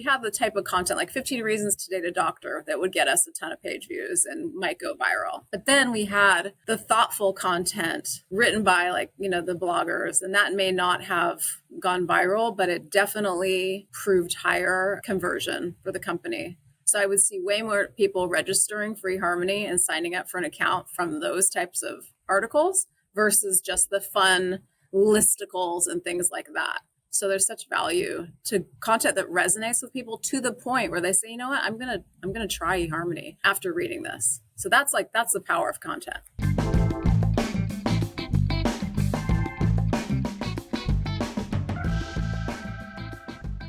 we have the type of content like 15 reasons to date a doctor that would get us a ton of page views and might go viral. But then we had the thoughtful content written by the bloggers, and that may not have gone viral, but it definitely proved higher conversion for the company. So I would see way more people registering for eHarmony and signing up for an account from those types of articles versus just the fun listicles and things like that. So there's such value to content that resonates with people to the point where they say, you know what, I'm gonna try eHarmony after reading this. So that's the power of content.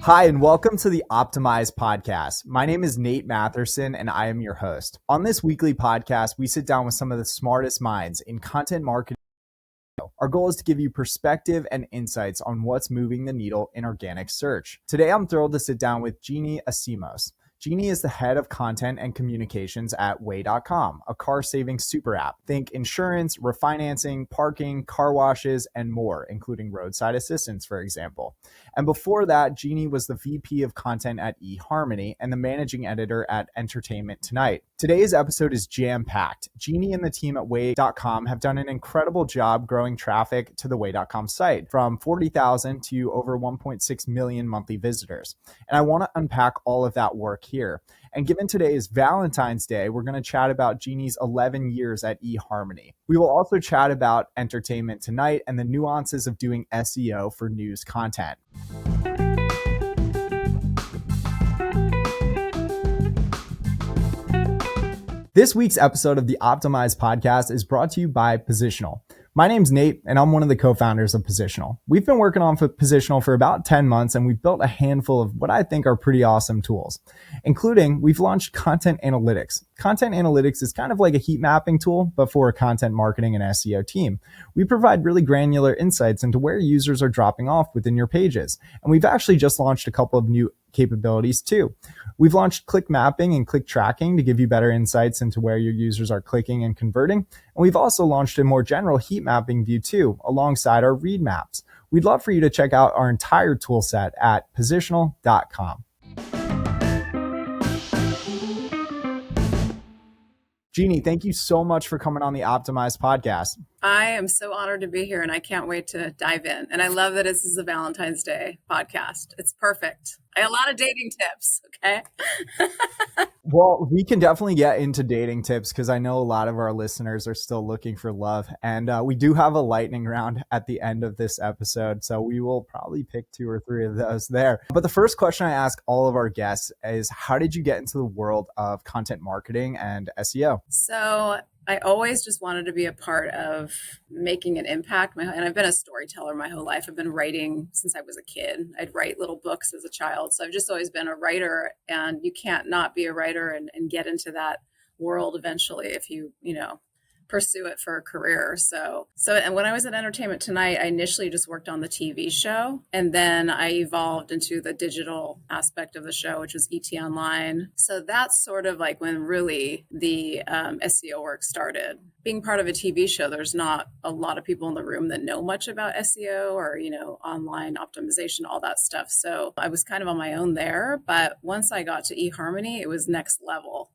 Hi, and welcome to the Optimize podcast. My name is Nate Matherson, and I am your host. On this weekly podcast, we sit down with some of the smartest minds in content marketing. Our goal is to give you perspective and insights on what's moving the needle in organic search. Today, I'm thrilled to sit down with Jeannie Assimos. Jeannie is the head of content and communications at Way.com, a car-saving super app. Think insurance, refinancing, parking, car washes, and more, including roadside assistance, for example. And before that, Jeannie was the VP of content at eHarmony and the managing editor at Entertainment Tonight. Today's episode is jam-packed. Jeannie and the team at Way.com have done an incredible job growing traffic to the Way.com site from 40,000 to over 1.6 million monthly visitors. And I want to unpack all of that work here. And given today is Valentine's Day, we're going to chat about Jeannie's 11 years at eHarmony. We will also chat about Entertainment Tonight and the nuances of doing SEO for news content. This week's episode of the Optimize podcast is brought to you by Positional. My name's Nate, and I'm one of the co-founders of Positional. We've been working on Positional for about 10 months, and we've built a handful of what I think are pretty awesome tools, including we've launched Content Analytics. Content Analytics is kind of like a heat mapping tool, but for a content marketing and SEO team. We provide really granular insights into where users are dropping off within your pages, and we've actually just launched a couple of new capabilities too. We've launched click mapping and click tracking to give you better insights into where your users are clicking and converting. And we've also launched a more general heat mapping view too, alongside our read maps. We'd love for you to check out our entire tool set at positional.com. Jeannie, thank you so much for coming on the Optimize podcast. I am so honored to be here, and I can't wait to dive in. And I love that this is a Valentine's Day podcast. It's perfect. I have a lot of dating tips, okay? Well, we can definitely get into dating tips because I know a lot of our listeners are still looking for love. And we do have a lightning round at the end of this episode, so we will probably pick 2 or 3 of those there. But the first question I ask all of our guests is, how did you get into the world of content marketing and SEO? So I always just wanted to be a part of making an impact. And I've been a storyteller my whole life. I've been writing since I was a kid. I'd write little books as a child. So I've just always been a writer, and you can't not be a writer and get into that world eventually if you pursue it for a career. So and when I was at Entertainment Tonight, I initially just worked on the TV show, and then I evolved into the digital aspect of the show, which was ET Online. So that's sort of like when really the SEO work started. Being part of a TV show, there's not a lot of people in the room that know much about SEO or, online optimization, all that stuff. So I was kind of on my own there. But once I got to eHarmony, it was next level,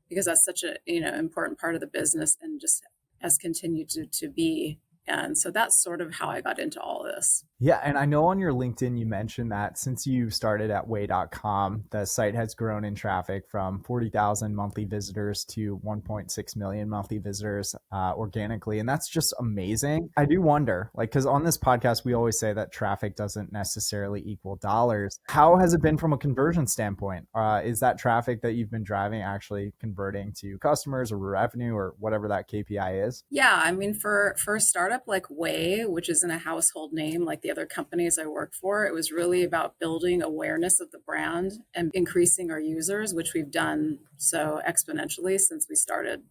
because that's such a important part of the business and just has continued to be. And so that's sort of how I got into all of this. Yeah, and I know on your LinkedIn, you mentioned that since you started at Way.com, the site has grown in traffic from 40,000 monthly visitors to 1.6 million monthly visitors organically. And that's just amazing. I do wonder, because on this podcast, we always say that traffic doesn't necessarily equal dollars. How has it been from a conversion standpoint? Is that traffic that you've been driving actually converting to customers or revenue or whatever that KPI is? Yeah, I mean, for a startup like Way, which isn't a household name like the other companies I work for, it was really about building awareness of the brand and increasing our users, which we've done so exponentially since we started,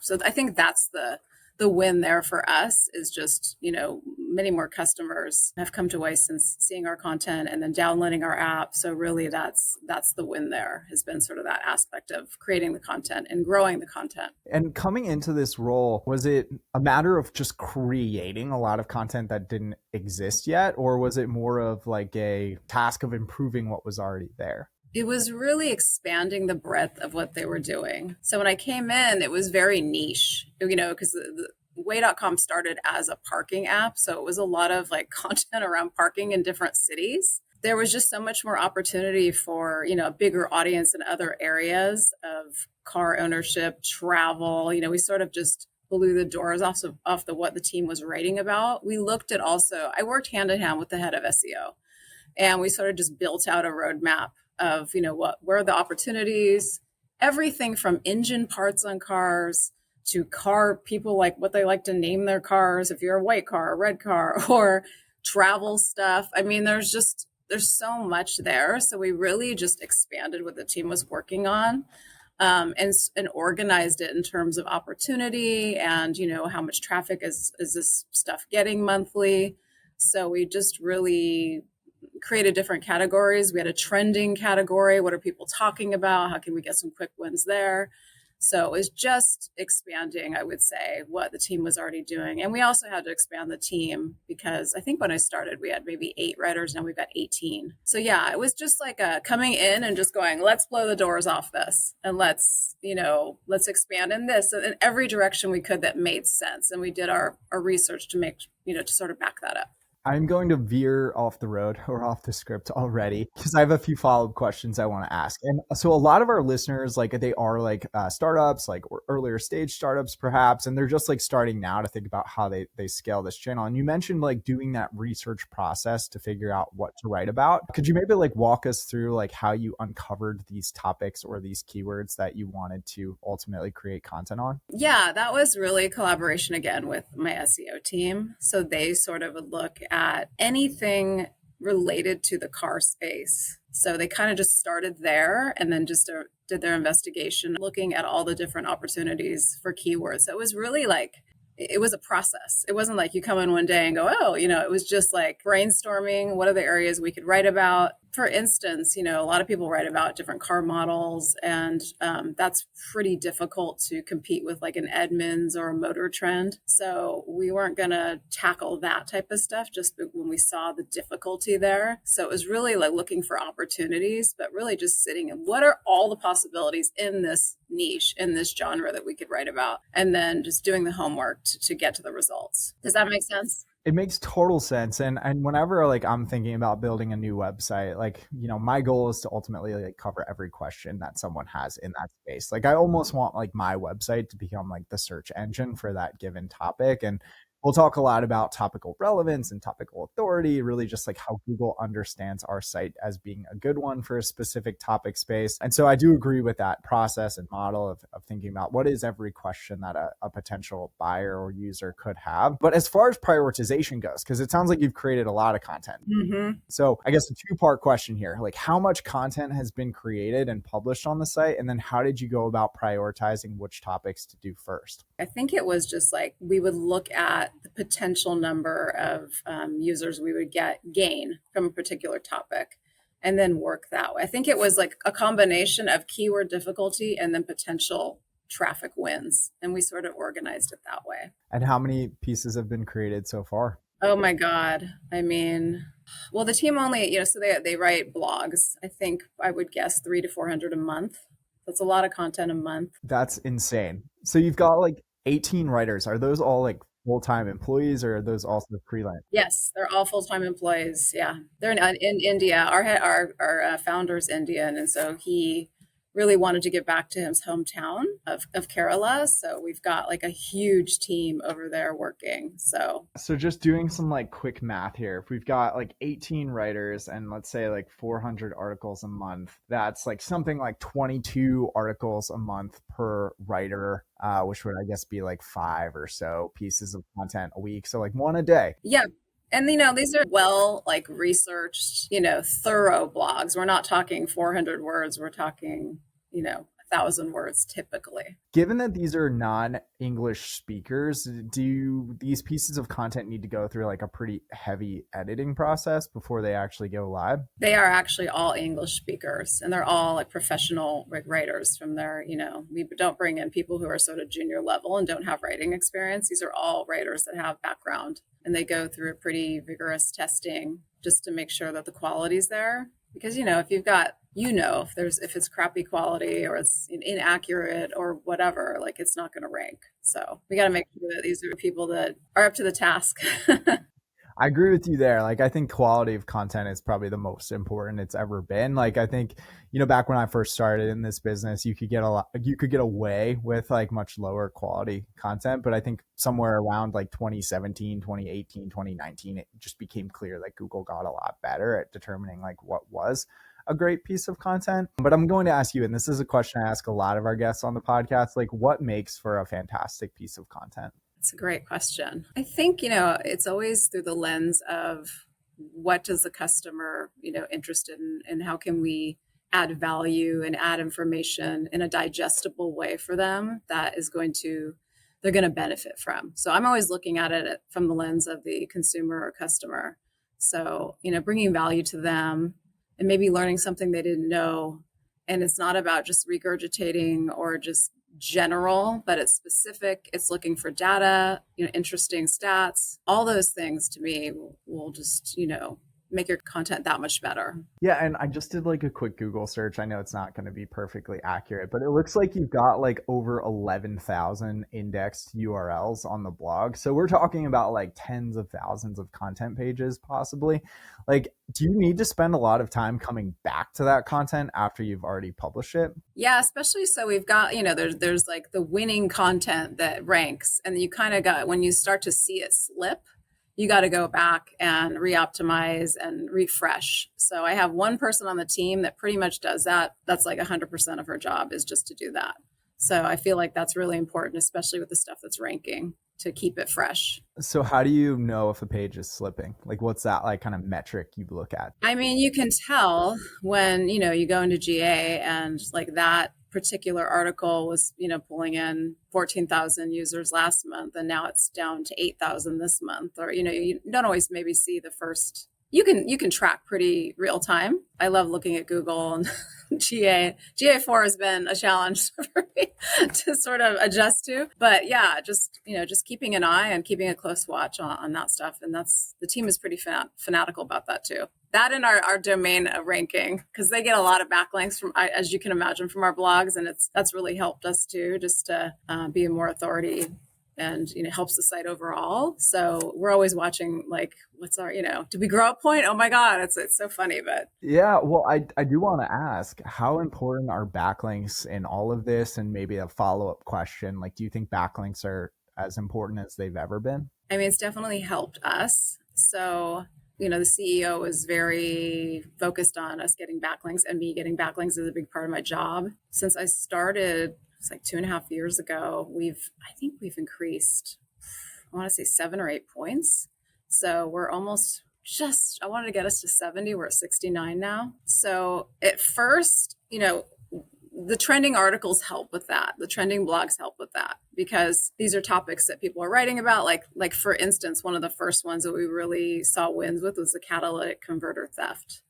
So I think that's the win there for us is just, many more customers have come to Way since seeing our content and then downloading our app. So really that's the win there, has been sort of that aspect of creating the content and growing the content. And coming into this role, was it a matter of just creating a lot of content that didn't exist yet? Or was it more of like a task of improving what was already there? It was really expanding the breadth of what they were doing. So when I came in, it was very niche, because the way.com started as a parking app. So it was a lot of like content around parking in different cities. There was just so much more opportunity for, a bigger audience in other areas of car ownership, travel. We sort of just blew the doors off the what the team was writing about. We looked at also, I worked hand in hand with the head of SEO, and we sort of just built out a roadmap of where are the opportunities, everything from engine parts on cars to car people, like what they like to name their cars, if you're a white car, a red car, or travel stuff. I mean, there's so much there. So we really just expanded what the team was working on, and organized it in terms of opportunity and how much traffic is this stuff getting monthly. So we just really created different categories. We had a trending category. What are people talking about? How can we get some quick wins there? So it was just expanding, I would say, what the team was already doing. And we also had to expand the team because I think when I started, we had maybe 8 writers. Now we've got 18. So yeah, it was just like coming in and just going, let's blow the doors off this, and let's expand in this, in every direction we could that made sense. And we did our research to make, to sort of back that up. I'm going to veer off the road or off the script already because I have a few follow-up questions I want to ask. And so a lot of our listeners, like they are like startups, like or earlier stage startups perhaps, and they're just like starting now to think about how they scale this channel. And you mentioned like doing that research process to figure out what to write about. Could you maybe like walk us through like how you uncovered these topics or these keywords that you wanted to ultimately create content on? Yeah, that was really collaboration again with my SEO team. So they sort of would look at anything related to the car space. So they kind of just started there and then just did their investigation, looking at all the different opportunities for keywords. So it was really like, it was a process. It wasn't like you come in one day and go, oh, it was just like brainstorming. What are the areas we could write about? For instance, a lot of people write about different car models, and that's pretty difficult to compete with like an Edmunds or a Motor Trend. So we weren't going to tackle that type of stuff just when we saw the difficulty there. So it was really like looking for opportunities, but really just sitting and what are all the possibilities in this niche, in this genre that we could write about, and then just doing the homework to get to the results. Does that make sense? It makes total sense. And whenever like I'm thinking about building a new website, like, my goal is to ultimately like cover every question that someone has in that space. Like I almost want like my website to become like the search engine for that given topic. And we'll talk a lot about topical relevance and topical authority, really just like how Google understands our site as being a good one for a specific topic space. And so I do agree with that process and model of thinking about what is every question that a potential buyer or user could have. But as far as prioritization goes, because it sounds like you've created a lot of content. Mm-hmm. So I guess a 2-part question here, like how much content has been created and published on the site? And then how did you go about prioritizing which topics to do first? I think it was just like we would look at the potential number of users we would gain from a particular topic and then work that way. I think it was like a combination of keyword difficulty and then potential traffic wins. And we sort of organized it that way. And how many pieces have been created so far? Oh my God. I mean, well, the team only, so they write blogs. I think I would guess 300 to 400 a month. That's a lot of content a month. That's insane. So you've got like 18 writers. Are those all like full-time employees or are those also freelance? Yes, they're all full-time employees. Yeah, they're in India. Our founder's Indian, and so he really wanted to get back to his hometown of Kerala. So we've got like a huge team over there working. So just doing some like quick math here. If we've got like 18 writers and let's say like 400 articles a month, that's like something like 22 articles a month per writer, which would I guess be like 5 or so pieces of content a week. So like one a day. yeah. And these are well like researched, thorough blogs. We're not talking 400 words. We're talking, 1,000 words typically. Given that these are non-English speakers, do these pieces of content need to go through like a pretty heavy editing process before they actually go live? They are actually all English speakers, and they're all like professional writers from their, we don't bring in people who are sort of junior level and don't have writing experience. These are all writers that have background, and they go through a pretty vigorous testing just to make sure that the quality's there. Because, if you've got if it's crappy quality or it's inaccurate or whatever, like it's not going to rank. So we got to make sure that these are people that are up to the task. I agree with you there. Like, I think quality of content is probably the most important it's ever been. Like, I think, back when I first started in this business, you could get away with like much lower quality content. But I think somewhere around like 2017, 2018, 2019, it just became clear that Google got a lot better at determining like what was a great piece of content. But I'm going to ask you, and this is a question I ask a lot of our guests on the podcast, like what makes for a fantastic piece of content? It's a great question. I think, it's always through the lens of what does the customer, interested in, and how can we add value and add information in a digestible way for them that they're going to benefit from. So I'm always looking at it from the lens of the consumer or customer. So, bringing value to them and maybe learning something they didn't know. And it's not about just regurgitating or just general, but it's specific. It's looking for data, interesting stats. All those things to me will just, make your content that much better. Yeah, and I just did like a quick Google search. I know it's not going to be perfectly accurate, but it looks like you've got like over 11,000 indexed URLs on the blog. So we're talking about like tens of thousands of content pages possibly. Like, do you need to spend a lot of time coming back to that content after you've already published it? Yeah, especially so we've got, there's like the winning content that ranks, and you kind of got, when you start to see it slip, you got to go back and re-optimize and refresh. So I have one person on the team that pretty much does that. That's like 100% of her job is just to do that. So I feel like that's really important, especially with the stuff that's ranking, to keep it fresh. So how do you know if a page is slipping? Like, what's that like kind of metric you look at? I mean, you can tell when, you go into GA and like that particular article was, pulling in 14,000 users last month, and now it's down to 8,000 this month. Or, you don't always maybe see the first, you can track pretty real time. I love looking at Google and GA4 has been a challenge for me to sort of adjust to. But yeah, just keeping an eye and keeping a close watch on that stuff. And the team is pretty fanatical about that too. That and our domain ranking, because they get a lot of backlinks from, as you can imagine, from our blogs. And that's really helped us too, just to be a more authority and, helps the site overall. So we're always watching, like, what's our, did we grow a point? Oh my God, it's so funny. But Yeah, well, I do want to ask, how important are backlinks in all of this? And maybe a follow-up question, like, do you think backlinks are as important as they've ever been? I mean, it's definitely helped us. So, the CEO was very focused on us getting backlinks, and me getting backlinks is a big part of my job. Since I started, it's like 2.5 years ago, I think we've increased, I want to say 7 or 8 points. So we're almost I wanted to get us to 70. We're at 69 now. So at first, the trending articles help with that. The trending blogs help with that because these are topics that people are writing about. Like for instance, one of the first ones that we really saw wins with was the catalytic converter theft.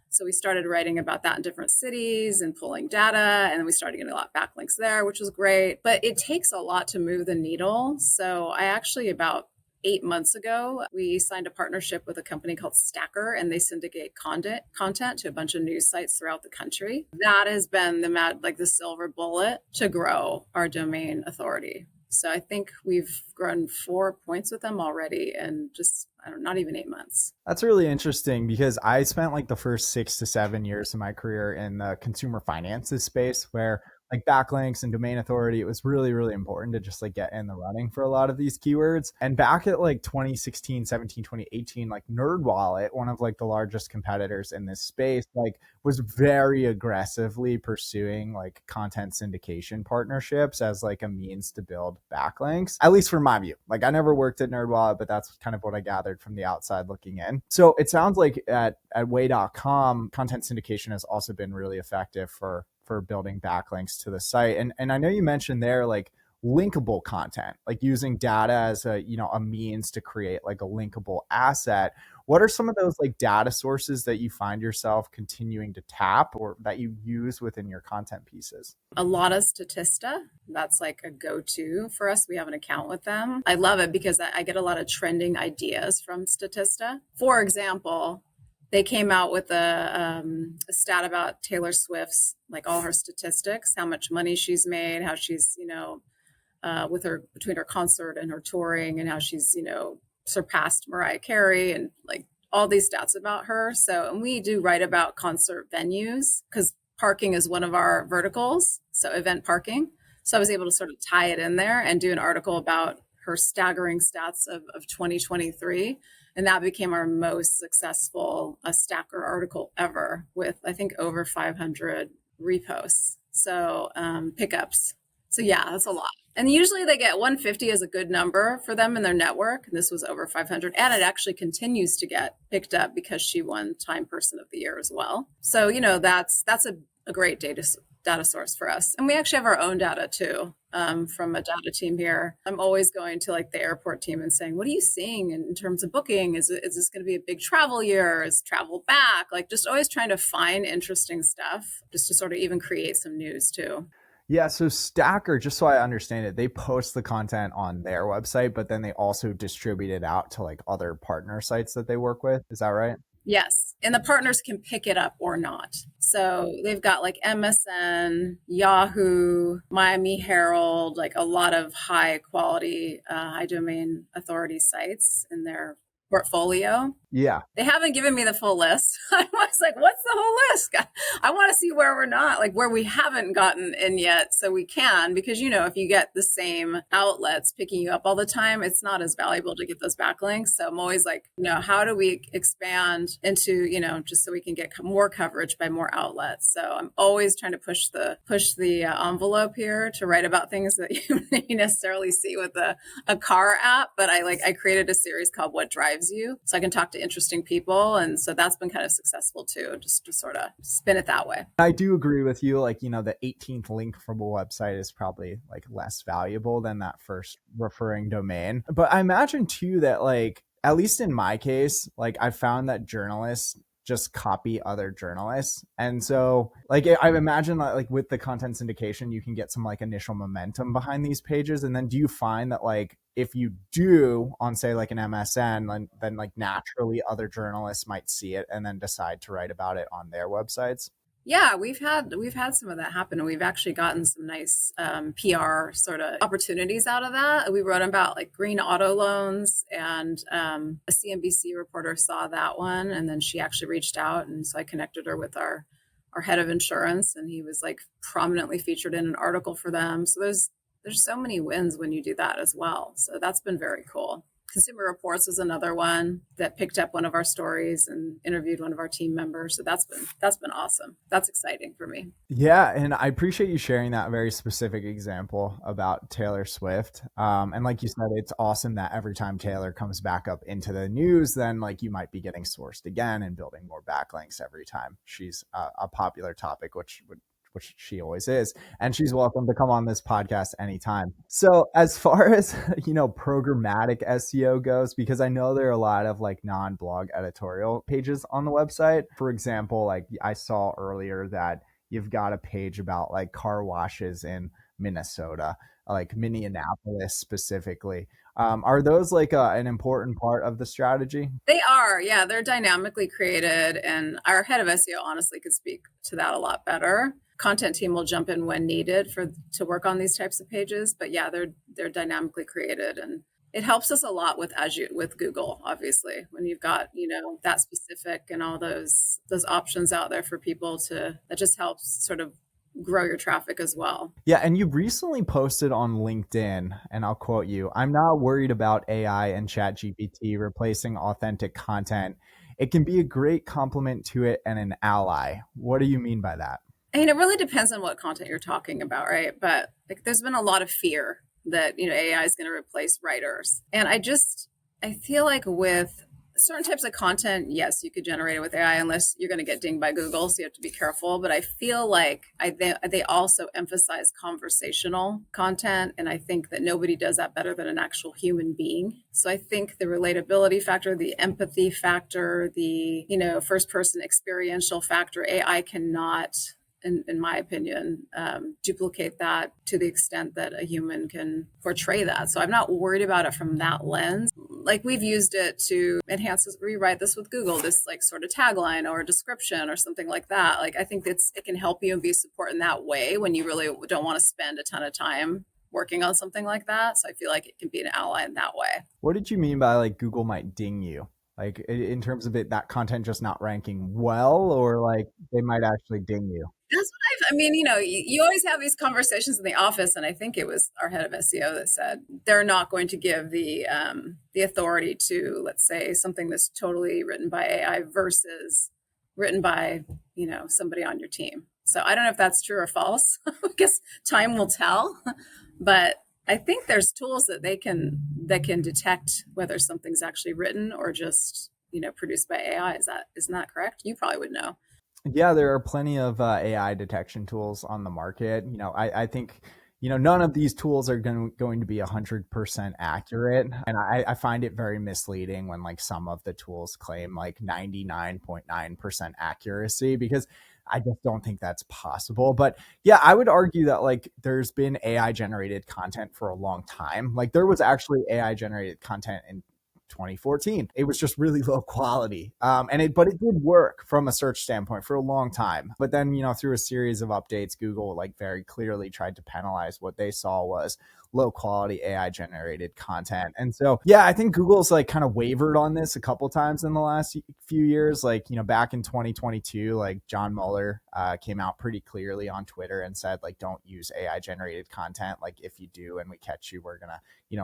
So we started writing about that in different cities and pulling data, and we started getting a lot of backlinks there, which was great. But it takes a lot to move the needle. So I actually, about 8 months ago, we signed a partnership with a company called Stacker, and they syndicate content to a bunch of news sites throughout the country. That has been the silver bullet to grow our domain authority. So I think we've grown 4 points with them already in just, not even 8 months. That's really interesting because I spent like the first 6 to 7 years of my career in the consumer finances space where like backlinks and domain authority, it was really, really important to just like get in the running for a lot of these keywords. And back at like 2016, 17, 2018, like NerdWallet, one of like the largest competitors in this space, like was very aggressively pursuing like content syndication partnerships as like a means to build backlinks, at least from my view. Like I never worked at NerdWallet, but that's kind of what I gathered from the outside looking in. So it sounds like at way.com, content syndication has also been really effective for building backlinks to the site. And I know you mentioned there like linkable content, like using data as a means to create like a linkable asset. What are some of those like data sources that you find yourself continuing to tap or that you use within your content pieces? A lot of Statista. That's like a go-to for us. We have an account with them. I love it because I get a lot of trending ideas from Statista. For example, they came out with a stat about Taylor Swift's, like all her statistics, how much money she's made, how she's, with her between her concert and her touring, and how she's, surpassed Mariah Carey and like all these stats about her. So, and we do write about concert venues because parking is one of our verticals. So, event parking. So, I was able to sort of tie it in there and do an article about her staggering stats of 2023. And that became our most successful Stacker article ever with, I think, over 500 reposts. So, pickups. So, yeah, that's a lot. And usually they get 150 is a good number for them in their network. This was over 500. And it actually continues to get picked up because she won Time Person of the Year as well. So, that's a great data source for us. And we actually have our own data too, from a data team here. I'm always going to like the airport team and saying, what are you seeing in terms of booking? Is this going to be a big travel year? Is travel back? Like just always trying to find interesting stuff just to sort of even create some news too. Yeah, so Stacker, just so I understand it, they post the content on their website, but then they also distribute it out to like other partner sites that they work with. Is that right? Yes. And the partners can pick it up or not. So they've got like MSN, Yahoo, Miami Herald, like a lot of high quality, high domain authority sites in their portfolio. Yeah. They haven't given me the full list. I was like, what's the whole list? I want to see where we're not, like where we haven't gotten in yet. So we can, because, if you get the same outlets picking you up all the time, it's not as valuable to get those backlinks. So I'm always like, how do we expand into, just so we can get more coverage by more outlets. So I'm always trying to push the envelope here to write about things that you may necessarily see with a car app. But I created a series called What Drives You. So I can talk to interesting people. And so that's been kind of successful too, just to sort of spin it that way. I do agree with you. Like, the 18th link from a website is probably like less valuable than that first referring domain. But I imagine too that like, at least in my case, like I found that journalists just copy other journalists. And so like I imagine like with the content syndication, you can get some like initial momentum behind these pages. And then do you find that like if you do on say like an MSN, then like naturally other journalists might see it and then decide to write about it on their websites? Yeah, we've had some of that happen, and we've actually gotten some nice PR sort of opportunities out of that. We wrote about like green auto loans, and a CNBC reporter saw that one, and then she actually reached out, and so I connected her with our head of insurance, and he was like prominently featured in an article for them. So there's so many wins when you do that as well. So that's been very cool. Consumer Reports was another one that picked up one of our stories and interviewed one of our team members. So that's been awesome. That's exciting for me. Yeah, and I appreciate you sharing that very specific example about Taylor Swift. And like you said, it's awesome that every time Taylor comes back up into the news, then like you might be getting sourced again and building more backlinks every time she's a popular topic, which she always is. And she's welcome to come on this podcast anytime. So as far as, programmatic SEO goes, because I know there are a lot of like non-blog editorial pages on the website. For example, like I saw earlier that you've got a page about like car washes in Minnesota, like Minneapolis specifically. Are those like an important part of the strategy? They are, yeah, they're dynamically created, and our head of SEO honestly could speak to that a lot better. Content team will jump in when needed to work on these types of pages, but yeah, they're dynamically created, and it helps us a lot with Google, obviously, when you've got that specific and all those options out there for people that just helps sort of grow your traffic as well. Yeah, and you recently posted on LinkedIn, and I'll quote you, "I'm not worried about AI and ChatGPT replacing authentic content. It can be a great complement to it and an ally." What do you mean by that? I mean, it really depends on what content you're talking about, right? But like, there's been a lot of fear that AI is going to replace writers, and I feel like with certain types of content, yes, you could generate it with AI unless you're going to get dinged by Google, so you have to be careful. But I feel like they also emphasize conversational content, and I think that nobody does that better than an actual human being. So I think the relatability factor, the empathy factor, the first person experiential factor, AI cannot, in my opinion, duplicate that to the extent that a human can portray that. So I'm not worried about it from that lens. like we've used it to enhance this, rewrite this with Google, this like sort of tagline or description or something like that. Like I think it can help you and be support in that way when you really don't want to spend a ton of time working on something like that. So I feel like it can be an ally in that way. What did you mean by like Google might ding you? Like in terms of it, that content just not ranking well, or like they might actually ding you? That's what I mean, you always have these conversations in the office, and I think it was our head of SEO that said they're not going to give the authority to, let's say, something that's totally written by AI versus written by somebody on your team. So I don't know if that's true or false. I guess time will tell, but I think there's tools that can detect whether something's actually written or just produced by AI. Isn't that correct? You probably would know. Yeah, there are plenty of AI detection tools on the market. I think, none of these tools are going to be 100% accurate. And I find it very misleading when like some of the tools claim like 99.9% accuracy, because I just don't think that's possible. But yeah, I would argue that like there's been AI generated content for a long time. Like there was actually AI generated content in 2014. It was just really low quality. But it did work from a search standpoint for a long time. But then, through a series of updates, Google like very clearly tried to penalize what they saw was low quality AI generated content. And so, yeah, I think Google's like kind of wavered on this a couple times in the last few years. Like, back in 2022, like John Mueller came out pretty clearly on Twitter and said, like, don't use AI generated content. Like, if you do and we catch you, we're going to,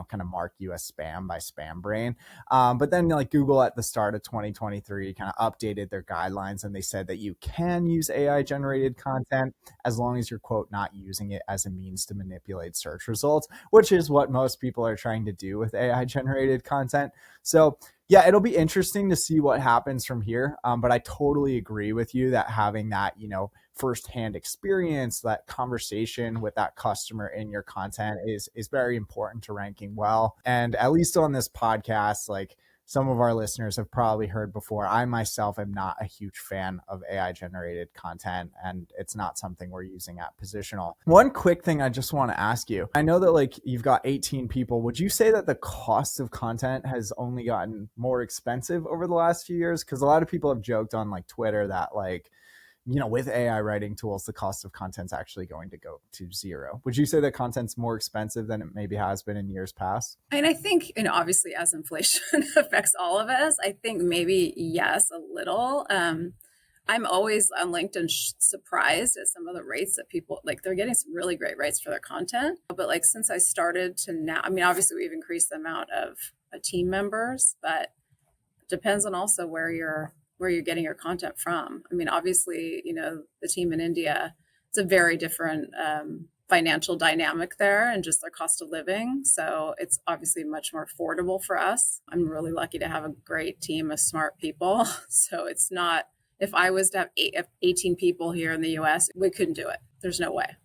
kind of mark you as spam by Spam Brain. But then like Google at the start of 2023 kind of updated their guidelines, and they said that you can use AI generated content as long as you're, quote, not using it as a means to manipulate search results, which is what most people are trying to do with AI generated content. So yeah, it'll be interesting to see what happens from here. But I totally agree with you that having that, firsthand experience, that conversation with that customer in your content is very important to ranking well. And at least on this podcast, like some of our listeners have probably heard before, I myself am not a huge fan of AI generated content, and it's not something we're using at Positional. One quick thing I just want to ask you. I know that like you've got 18 people. Would you say that the cost of content has only gotten more expensive over the last few years? Because a lot of people have joked on like Twitter that like, with AI writing tools, the cost of content's actually going to go to zero. Would you say that content's more expensive than it maybe has been in years past? And I think, obviously as inflation affects all of us, I think maybe, yes, a little. I'm always on LinkedIn surprised at some of the rates that people like. They're getting some really great rates for their content. But like since I started to now, I mean, obviously we've increased the amount of team members, but it depends on also where you're getting your content from. I mean, obviously, the team in India, it's a very different financial dynamic there and just their cost of living. So it's obviously much more affordable for us. I'm really lucky to have a great team of smart people. So it's not, if I was to have 18 people here in the US, we couldn't do it. There's no way.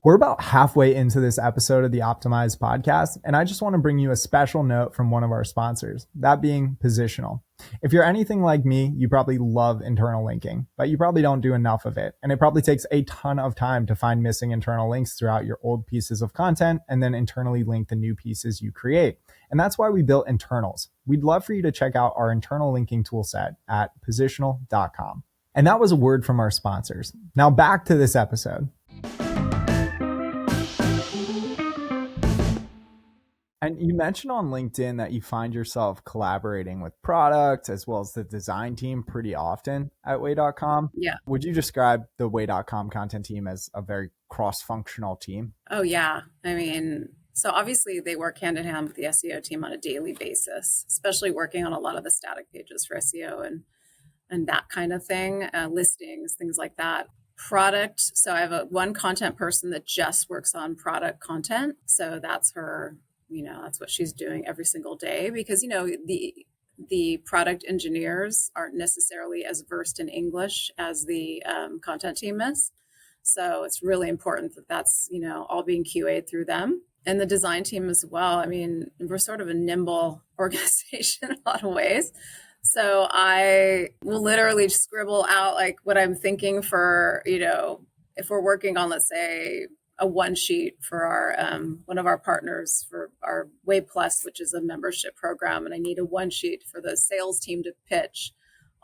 We're about halfway into this episode of the Optimized podcast, and I just want to bring you a special note from one of our sponsors, that being Positional. If you're anything like me, you probably love internal linking, but you probably don't do enough of it. And it probably takes a ton of time to find missing internal links throughout your old pieces of content and then internally link the new pieces you create. And that's why we built internals. We'd love for you to check out our internal linking toolset at positional.com. And that was a word from our sponsors. Now back to this episode. And you mentioned on LinkedIn that you find yourself collaborating with product as well as the design team pretty often at way.com. Yeah. Would you describe the way.com content team as a very cross-functional team? Oh, yeah. I mean, so obviously they work hand in hand with the SEO team on a daily basis, especially working on a lot of the static pages for SEO and that kind of thing, listings, things like that. Product. So I have one content person that just works on product content. So that's her. That's what she's doing every single day because, the product engineers aren't necessarily as versed in English as the content team is. So it's really important that that's, all being QA'd through them. And the design team as well. I mean, we're sort of a nimble organization in a lot of ways. So I will literally scribble out like what I'm thinking for, if we're working on, let's say, a one sheet for our one of our partners for our Way Plus, which is a membership program, and I need a one sheet for the sales team to pitch,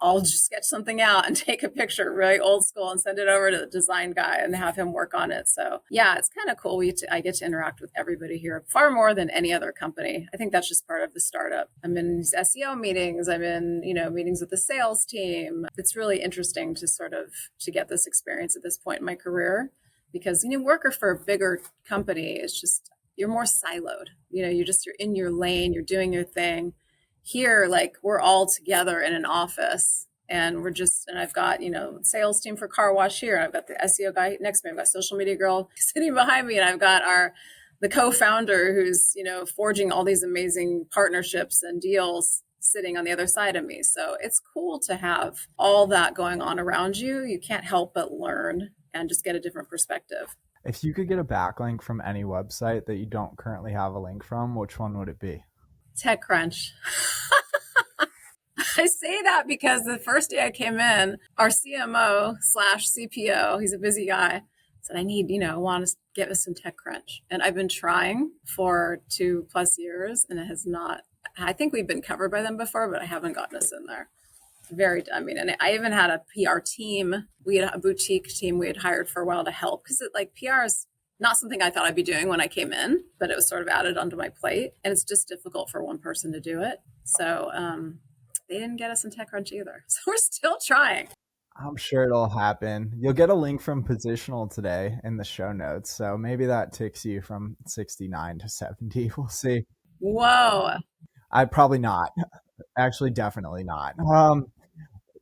I'll just sketch something out and take a picture, really old school, and send it over to the design guy and have him work on it. So yeah, it's kind of cool. I get to interact with everybody here far more than any other company. I think that's just part of the startup. I'm in these SEO meetings. I'm in, meetings with the sales team. It's really interesting to to get this experience at this point in my career, because, working for a bigger company is just, you're more siloed. You're in your lane, you're doing your thing. Here, like, we're all together in an office, and I've got, sales team for car wash here. I've got the SEO guy next to me. I've got social media girl sitting behind me, and I've got the co-founder who's, forging all these amazing partnerships and deals sitting on the other side of me. So it's cool to have all that going on around you. You can't help but learn and just get a different perspective. If you could get a backlink from any website that you don't currently have a link from, which one would it be? TechCrunch. I say that because the first day I came in, our CMO/CPO, he's a busy guy, said, I want to get us some TechCrunch. And I've been trying for 2+ years, and it has not. I think we've been covered by them before, but I haven't gotten us in there. And I even had a PR team. We had a boutique team we had hired for a while to help, because PR is not something I thought I'd be doing when I came in, but it was sort of added onto my plate, and it's just difficult for one person to do it. So they didn't get us in TechCrunch either. So we're still trying. I'm sure it'll happen. You'll get a link from Positional today in the show notes. So maybe that takes you from 69 to 70. We'll see. Whoa. I probably not. Actually, definitely not.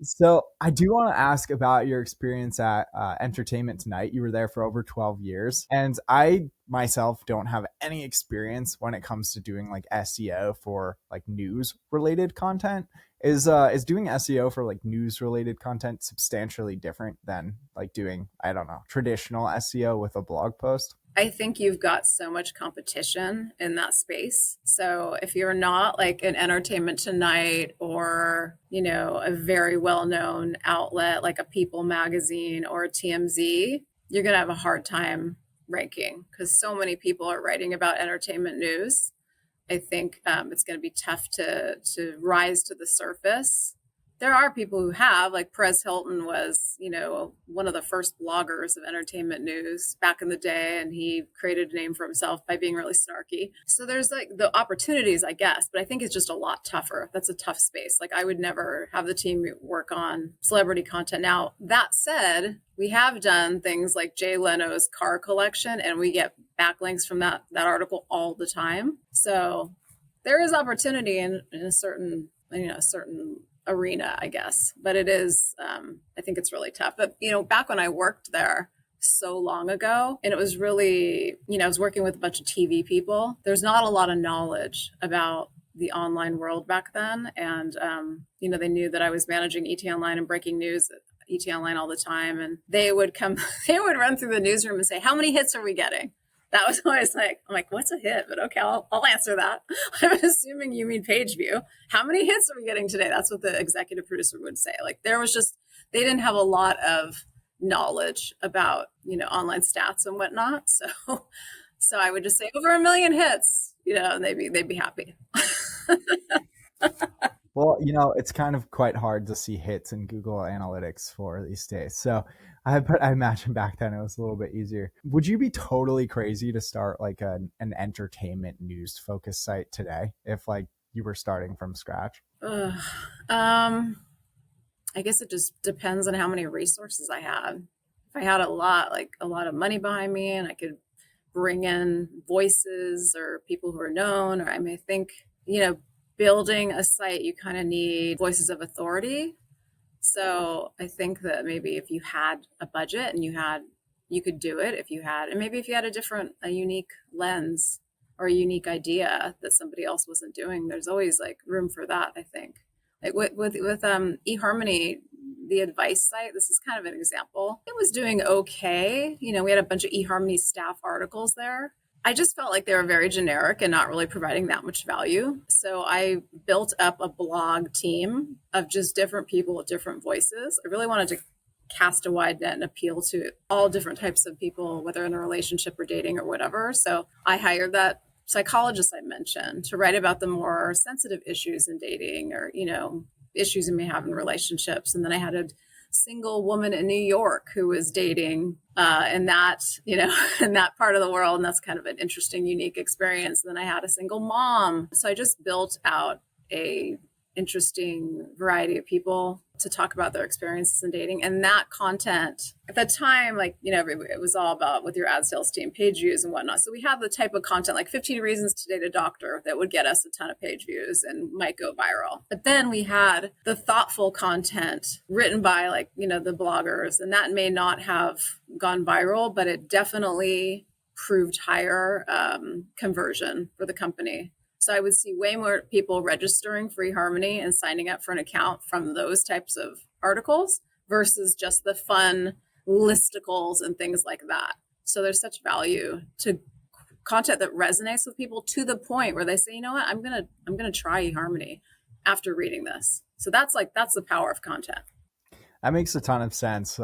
So I do want to ask about your experience at Entertainment Tonight. You were there for over 12 years. And I myself don't have any experience when it comes to doing like SEO for like news related content. Is doing SEO for like news related content substantially different than like doing, I don't know, traditional SEO with a blog post? I think you've got so much competition in that space. So if you're not like an Entertainment Tonight or, a very well-known outlet like a People magazine or a TMZ, you're going to have a hard time ranking, because so many people are writing about entertainment news. I think it's going to be tough to rise to the surface. There are people who have, like Perez Hilton was, one of the first bloggers of entertainment news back in the day, and he created a name for himself by being really snarky. So there's like the opportunities, I guess, but I think it's just a lot tougher. That's a tough space. Like, I would never have the team work on celebrity content. Now, that said, we have done things like Jay Leno's car collection, and we get backlinks from that article all the time. So there is opportunity in a certain arena, I guess, but it is, I think it's really tough. But, back when I worked there so long ago, and it was really, I was working with a bunch of TV people, there's not a lot of knowledge about the online world back then. And, they knew that I was managing ET Online and breaking news at ET Online all the time. And they would run through the newsroom and say, how many hits are we getting? That was always like, I'm like, what's a hit? But okay, I'll answer that. I'm assuming you mean page view. How many hits are we getting today? That's what the executive producer would say. Like, they didn't have a lot of knowledge about, online stats and whatnot. So I would just say over 1 million hits, and they'd be happy. Well, it's kind of quite hard to see hits in Google Analytics for these days. So I imagine back then it was a little bit easier. Would you be totally crazy to start like an entertainment news focused site today if like you were starting from scratch? I guess it just depends on how many resources I had. If I had a lot of money behind me, and I could bring in voices or people who are known, or I think, building a site, you kind of need voices of authority. So I think that maybe if you had a budget and you could do it and maybe if you had a unique lens or a unique idea that somebody else wasn't doing, there's always like room for that, I think. Like with eHarmony, the advice site, this is kind of an example. It was doing okay. We had a bunch of eHarmony staff articles there. I just felt like they were very generic and not really providing that much value. So I built up a blog team of just different people with different voices. I really wanted to cast a wide net and appeal to all different types of people, whether in a relationship or dating or whatever. So I hired that psychologist I mentioned to write about the more sensitive issues in dating, or, issues you may have in relationships. And then I had a single woman in New York who was dating in that, in that part of the world. And that's kind of an interesting, unique experience. And then I had a single mom. So I just built out a interesting variety of people to talk about their experiences in dating. And that content at the time, it was all about with your ad sales team, page views and whatnot. So we have the type of content like 15 reasons to date a doctor that would get us a ton of page views and might go viral. But then we had the thoughtful content written by the bloggers, and that may not have gone viral, but it definitely proved higher conversion for the company. So I would see way more people registering for eHarmony and signing up for an account from those types of articles versus just the fun listicles and things like that. So there's such value to content that resonates with people to the point where they say, you know what, I'm gonna try eHarmony after reading this. So that's the power of content. That makes a ton of sense.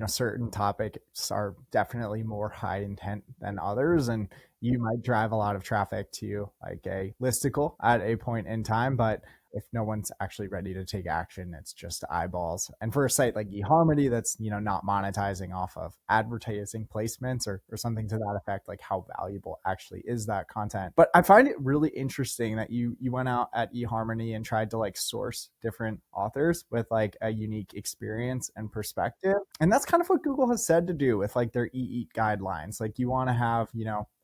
Certain topics are definitely more high intent than others, and you might drive a lot of traffic to like a listicle at a point in time, but if no one's actually ready to take action, it's just eyeballs. And for a site like eHarmony that's, not monetizing off of advertising placements or something to that effect, like how valuable actually is that content? But I find it really interesting that you went out at eHarmony and tried to like source different authors with like a unique experience and perspective. And that's kind of what Google has said to do with like their eEat guidelines. Like you want to have,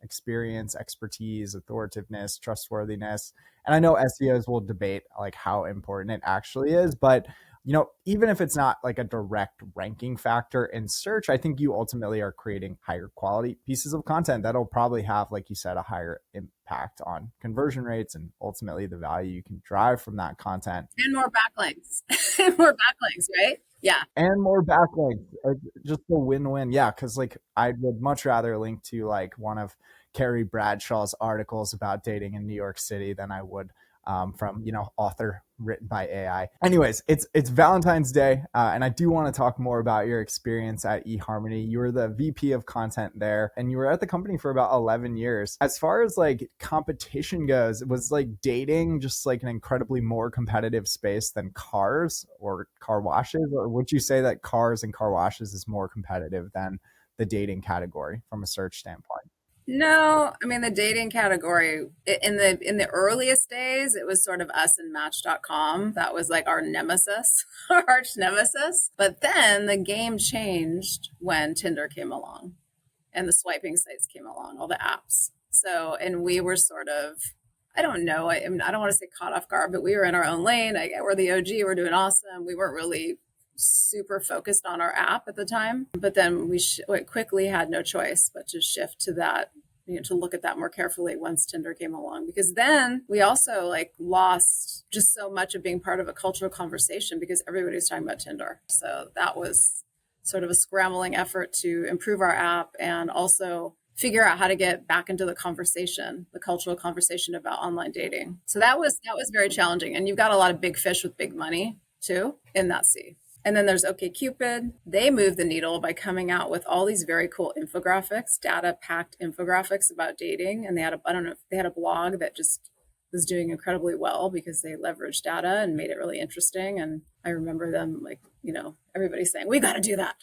experience, expertise, authoritativeness, trustworthiness. And I know SEOs will debate like how important it actually is, but even if it's not like a direct ranking factor in search, I think you ultimately are creating higher quality pieces of content that'll probably have, like you said, a higher impact on conversion rates and ultimately the value you can drive from that content. And more backlinks. And more backlinks, right? Yeah. And more backlinks. Just a win-win. Yeah, because like I would much rather link to like one of Carrie Bradshaw's articles about dating in New York City than I would from author written by AI. Anyways, it's Valentine's Day, and I do want to talk more about your experience at eHarmony. You were the VP of content there, and you were at the company for about 11 years. As far as like competition goes, was like dating just like an incredibly more competitive space than cars or car washes, or would you say that cars and car washes is more competitive than the dating category from a search standpoint? No, I mean the dating category in the earliest days, it was sort of us and Match.com. That was like our nemesis, our arch nemesis. But then the game changed when Tinder came along and the swiping sites came along, all the apps. So, and we were sort of, I don't know, I mean, I don't want to say caught off guard, but we were in our own lane. We're the OG, we're doing awesome. We weren't really super focused on our app at the time, but then we quickly had no choice but to shift to that, to look at that more carefully once Tinder came along, because then we also like lost just so much of being part of a cultural conversation because everybody was talking about Tinder. So that was sort of a scrambling effort to improve our app and also figure out how to get back into the conversation, the cultural conversation about online dating. So that was very challenging. And you've got a lot of big fish with big money too in that sea. And then there's OkCupid. They moved the needle by coming out with all these very cool infographics, data-packed infographics about dating. And they had they had a blog that just was doing incredibly well because they leveraged data and made it really interesting. And I remember them everybody saying, we got to do that.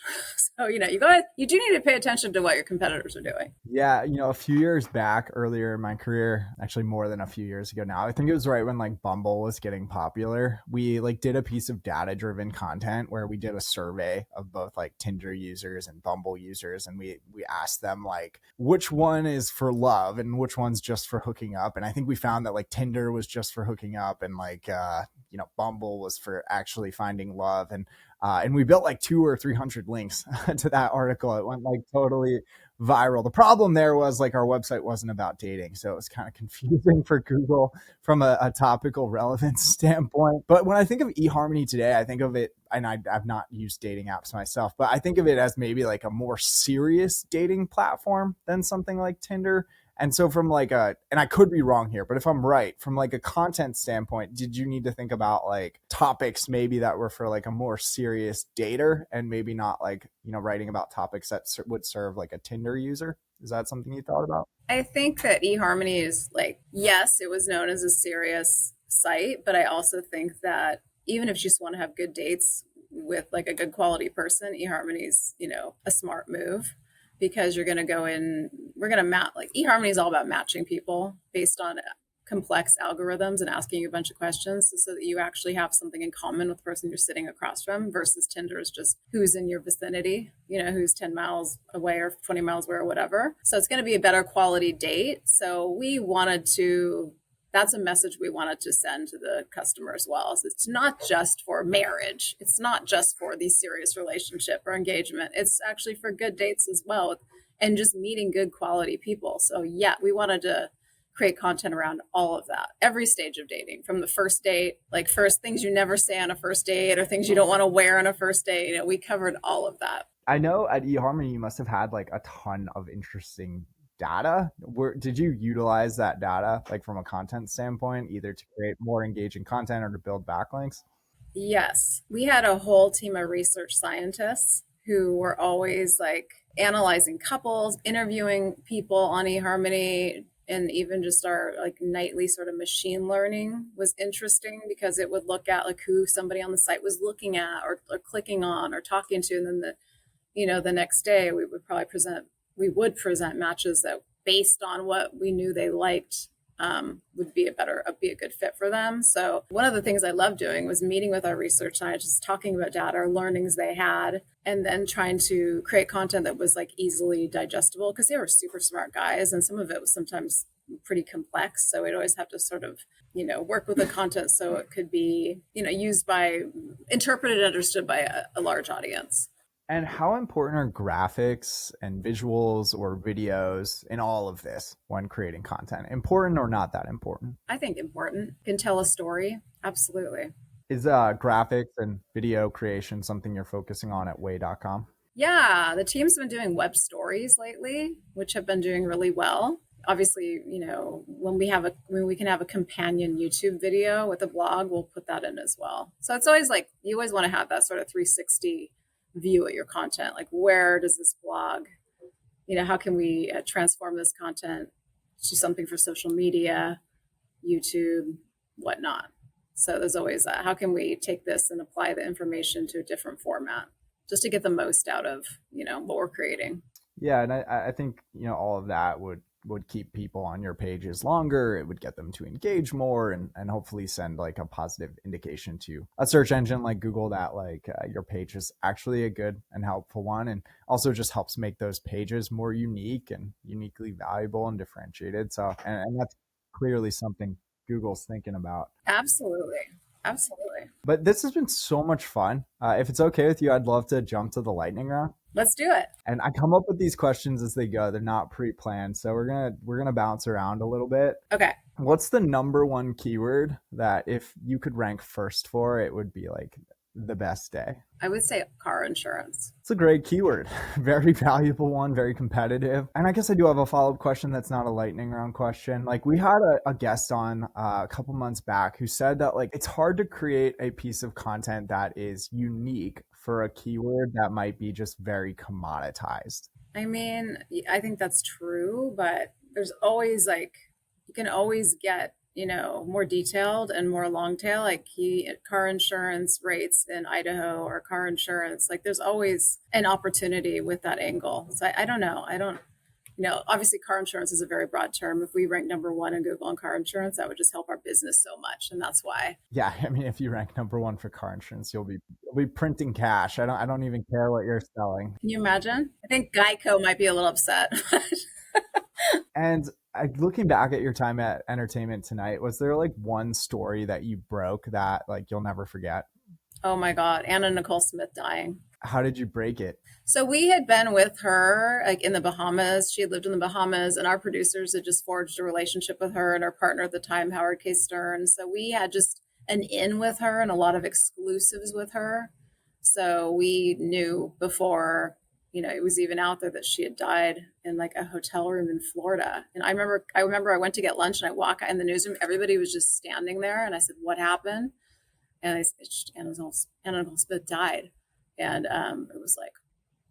So, you do need to pay attention to what your competitors are doing. Yeah. A few years back, earlier in my career, actually more than a few years ago now, I think it was right when like Bumble was getting popular. We like did a piece of data driven content where we did a survey of both like Tinder users and Bumble users. And we asked them like, which one is for love and which one's just for hooking up. And I think we found that like Tinder was just for hooking up and like, Bumble was for actually finding love. And we built like 200 or 300 links to that article. It went like totally viral. The problem there was like our website wasn't about dating. So it was kind of confusing for Google from a topical relevance standpoint. But when I think of eHarmony today, I think of it, and I've not used dating apps myself, but I think of it as maybe like a more serious dating platform than something like Tinder. And so from like and I could be wrong here, but if I'm right, from like a content standpoint, did you need to think about like topics maybe that were for like a more serious dater and maybe not like, writing about topics that would serve like a Tinder user? Is that something you thought about? I think that eHarmony is like, yes, it was known as a serious site, but I also think that even if you just want to have good dates with like a good quality person, eHarmony's, a smart move because you're going to go in, we're going to match, like eHarmony is all about matching people based on complex algorithms and asking you a bunch of questions so that you actually have something in common with the person you're sitting across from versus Tinder is just who's in your vicinity, who's 10 miles away or 20 miles away or whatever. So it's going to be a better quality date. So that's a message we wanted to send to the customer as well. So it's not just for marriage. It's not just for the serious relationship or engagement. It's actually for good dates as well and just meeting good quality people. So yeah, we wanted to create content around all of that, every stage of dating, from the first date, like first things you never say on a first date or things you don't want to wear on a first date. We covered all of that. I know at eHarmony you must have had like a ton of interesting data. Did you utilize that data like from a content standpoint, either to create more engaging content or to build backlinks? Yes, we had a whole team of research scientists who were always like analyzing couples, interviewing people on eHarmony, and even just our like nightly sort of machine learning was interesting because it would look at like who somebody on the site was looking at or clicking on or talking to, and then the next day we would present matches that based on what we knew they liked would be a good fit for them. So one of the things I loved doing was meeting with our research scientists, talking about data, our learnings they had, and then trying to create content that was like easily digestible because they were super smart guys, and some of it was sometimes pretty complex. So we'd always have to sort of work with the content so it could be interpreted and understood by a large audience. And how important are graphics and visuals or videos in all of this when creating content? Important or not that important? I think important. Can tell a story. Absolutely. Is graphics and video creation something you're focusing on at way.com? Yeah, the team's been doing web stories lately, which have been doing really well. Obviously, when we can have a companion YouTube video with a blog, we'll put that in as well. So it's always like you always want to have that sort of 360 view at your content. Like, where does this blog, how can we transform this content to something for social media, YouTube, whatnot. So there's always that. How can we take this and apply the information to a different format just to get the most out of, what we're creating? Yeah, and I think all of that would keep people on your pages longer. It would get them to engage more and hopefully send like a positive indication to a search engine like Google that like your page is actually a good and helpful one, and also just helps make those pages more unique and uniquely valuable and differentiated. So and that's clearly something Google's thinking about. Absolutely. Absolutely. But this has been so much fun. If it's okay with you, I'd love to jump to the lightning round. Let's do it. And I come up with these questions as they go. They're not pre-planned. So we're gonna bounce around a little bit. Okay. What's the number one keyword that if you could rank first for, it would be like the best day? I would say car insurance. It's a great keyword. Very valuable one, very competitive. And I guess I do have a follow-up question that's not a lightning round question. Like we had a guest on a couple months back who said that like it's hard to create a piece of content that is unique for a keyword that might be just very commoditized. I mean, I think that's true, but there's always like, you can always get more detailed and more long tail, like car insurance rates in Idaho or car insurance. Like there's always an opportunity with that angle. So I don't know. Obviously car insurance is a very broad term. If we rank number one in Google on car insurance, that would just help our business so much. And that's why. Yeah, I mean, if you rank number one for car insurance, you'll be printing cash. I don't even care what you're selling. Can you imagine? I think Geico might be a little upset. And looking back at your time at Entertainment Tonight, was there like one story that you broke that like you'll never forget? Oh my God, Anna Nicole Smith dying. How did you break it? So we had been with her like in the Bahamas. She had lived in the Bahamas, and our producers had just forged a relationship with her and our partner at the time, Howard K. Stern. So we had just an in with her and a lot of exclusives with her. So we knew before, it was even out there that she had died in like a hotel room in Florida. And I remember I went to get lunch and I walk in the newsroom, everybody was just standing there. And I said, what happened? And I said, Anna Nicole Smith died. And it was like,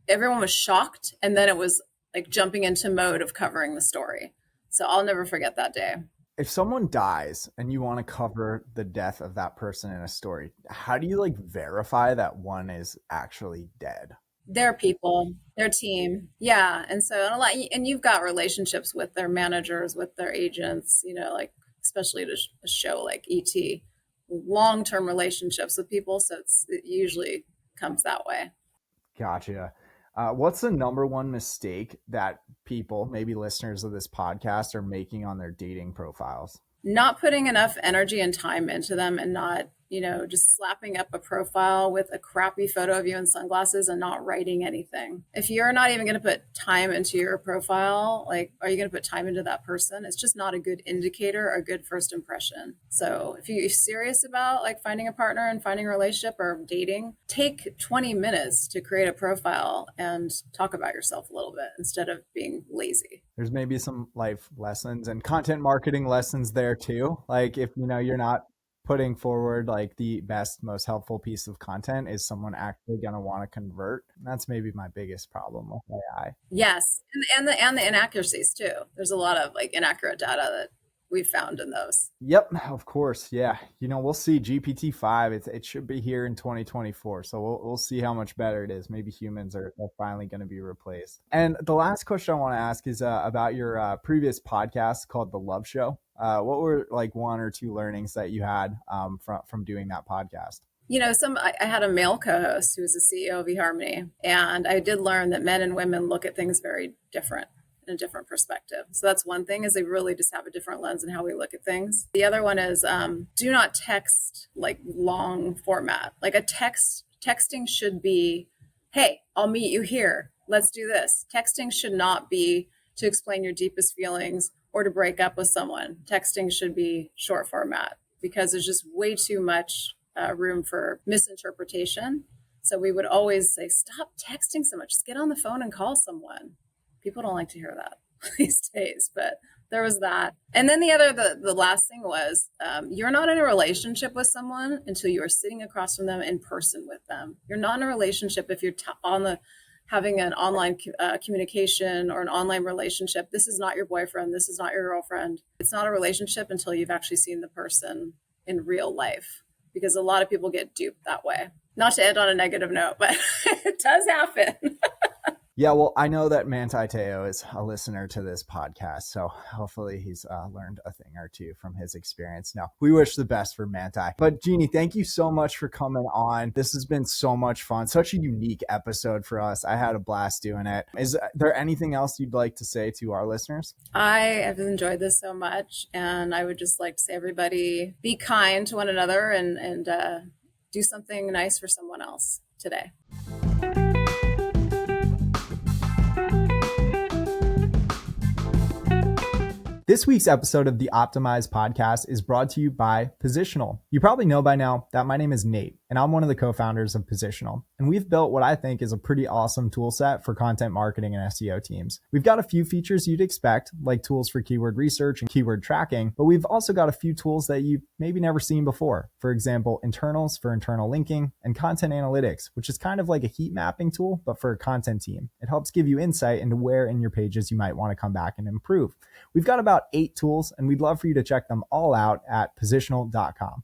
everyone was shocked. And then it was like jumping into mode of covering the story. So I'll never forget that day. If someone dies and you want to cover the death of that person in a story, how do you like verify that one is actually dead? Their people, their team. Yeah. And so and you've got relationships with their managers, with their agents, like especially to a show like ET, long-term relationships with people. So it usually comes that way. Gotcha. What's the number one mistake that people, maybe listeners of this podcast, are making on their dating profiles? Not putting enough energy and time into them, and not, just slapping up a profile with a crappy photo of you in sunglasses and not writing anything. If you're not even going to put time into your profile, like, are you going to put time into that person? It's just not a good indicator, a good first impression. So if you're serious about like finding a partner and finding a relationship or dating, take 20 minutes to create a profile and talk about yourself a little bit instead of being lazy. There's maybe some life lessons and content marketing lessons there too. Like if you're not putting forward like the best, most helpful piece of content, is someone actually going to want to convert? That's maybe my biggest problem with AI. Yes, and the inaccuracies too. There's a lot of like inaccurate data that we've found in those. Yep, of course. Yeah. We'll see GPT-5. It should be here in 2024. So we'll see how much better it is. Maybe humans are finally going to be replaced. And the last question I want to ask is about your previous podcast called The Love Show. What were like one or two learnings that you had from doing that podcast? I had a male co-host who was the CEO of eHarmony, and I did learn that men and women look at things very different, in a different perspective. So that's one thing, is they really just have a different lens in how we look at things. The other one is do not text like long format. Like texting should be, hey, I'll meet you here. Let's do this. Texting should not be to explain your deepest feelings or to break up with someone. Texting should be short format, because there's just way too much room for misinterpretation. So we would always say, stop texting so much. Just get on the phone and call someone. People don't like to hear that these days, but there was that. And then the last thing was, you're not in a relationship with someone until you are sitting across from them in person with them. You're not in a relationship if you're having an online communication or an online relationship. This is not your boyfriend. This is not your girlfriend. It's not a relationship until you've actually seen the person in real life, because a lot of people get duped that way. Not to end on a negative note, but it does happen. Yeah, well, I know that Manti Te'o is a listener to this podcast, so hopefully he's learned a thing or two from his experience. No, we wish the best for Manti. But Jeannie, thank you so much for coming on. This has been so much fun, such a unique episode for us. I had a blast doing it. Is there anything else you'd like to say to our listeners? I have enjoyed this so much, and I would just like to say, everybody, be kind to one another and do something nice for someone else today. This week's episode of the Optimize podcast is brought to you by Positional. You probably know by now that my name is Nate, and I'm one of the co-founders of Positional. And we've built what I think is a pretty awesome tool set for content marketing and SEO teams. We've got a few features you'd expect, like tools for keyword research and keyword tracking, but we've also got a few tools that you've maybe never seen before. For example, internals for internal linking, and content analytics, which is kind of like a heat mapping tool, but for a content team. It helps give you insight into where in your pages you might want to come back and improve. We've got about 8 tools, and we'd love for you to check them all out at positional.com.